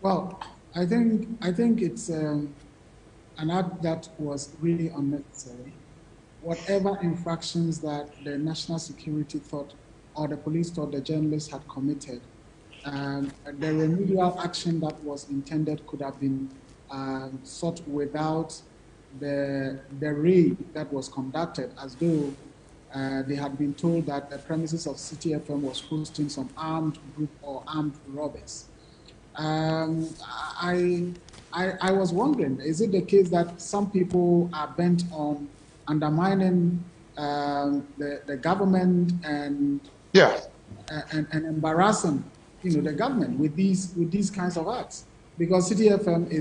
Well, I think it's an act that was really unnecessary. Whatever infractions that the national security thought or the police thought the journalist had committed, the remedial action that was intended could have been sought without the raid that was conducted, as though they had been told that the premises of Citi FM was hosting some armed group or armed robbers. Um, I, I was wondering, is it the case that some people are bent on undermining the government Yeah. and embarrassing, the government with these kinds of acts? Because City FM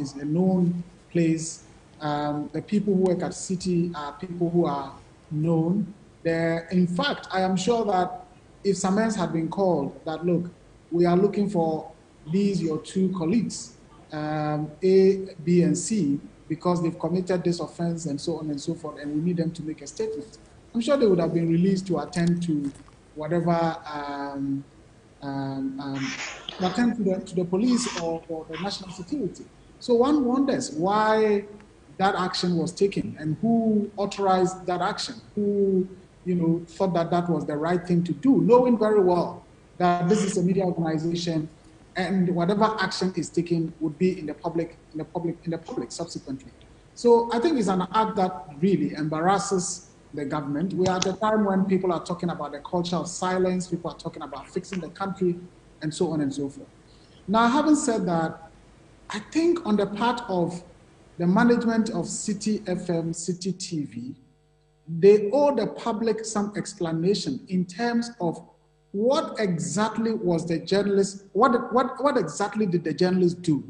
is a known place. The people who work at City are people who are known. There, in fact, I am sure that if summons had been called, that look, we are looking for these your two colleagues, A, B, and C, because they've committed this offense and so on and so forth, and we need them to make a statement. I'm sure they would have been released to attend to whatever um, um, attend to the police or the national security. So one wonders why that action was taken and who authorized that action, who thought that that was the right thing to do, knowing very well that this is a media organization and whatever action is taken would be in the public subsequently. So I think it's an act that really embarrasses the government. We are at a time when people are talking about the culture of silence, people are talking about fixing the country, and so on and so forth. Now, having said that, I think on the part of the management of Citi FM, Citi TV, they owe the public some explanation in terms of what exactly was the journalist, what exactly did the journalist do?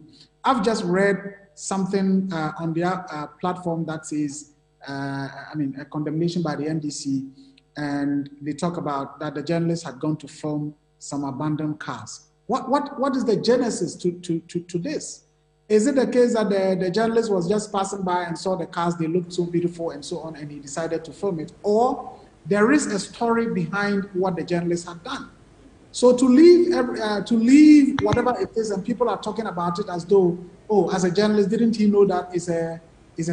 I've just read something on their platform that says, a condemnation by the NDC, and they talk about that the journalist had gone to film some abandoned cars. What is the genesis to this? Is it the case that the journalist was just passing by and saw the cars, they looked so beautiful and so on, and he decided to film it? Or there is a story behind what the journalist had done? So to leave whatever it is, and people are talking about it as though, oh, as a journalist, didn't he know that it's a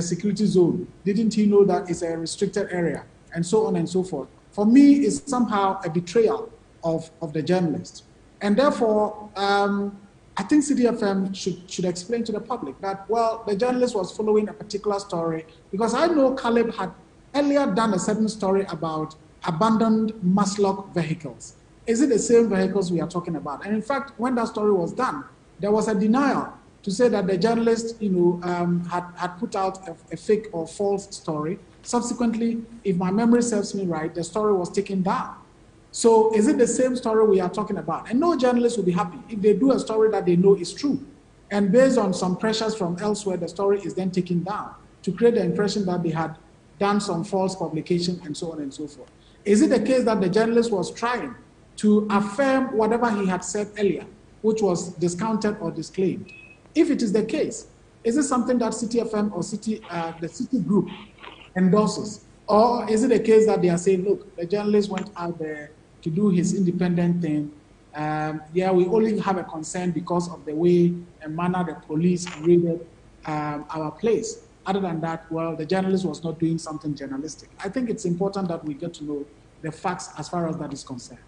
security zone? Didn't he know that it's a restricted area? And so on and so forth. For me, it's somehow a betrayal of the journalist. And therefore, I think Citi FM should explain to the public that, well, the journalist was following a particular story, because I know Caleb had earlier done a certain story about abandoned Maslock vehicles. Is it the same vehicles we are talking about? And in fact, when that story was done, there was a denial to say that the journalist, had put out a fake or false story. Subsequently, if my memory serves me right, the story was taken down. So is it the same story we are talking about? And no journalist will be happy if they do a story that they know is true. And based on some pressures from elsewhere, the story is then taken down to create the impression that they had done some false publication and so on and so forth. Is it the case that the journalist was trying to affirm whatever he had said earlier, which was discounted or disclaimed? If it is the case, is it something that Citi FM or the Citi Group endorses? Or is it a case that they are saying, look, the journalist went out there to do his independent thing? We only have a concern because of the way and manner the police raided our place. Other than that, well, the journalist was not doing something journalistic. I think it's important that we get to know the facts as far as that is concerned.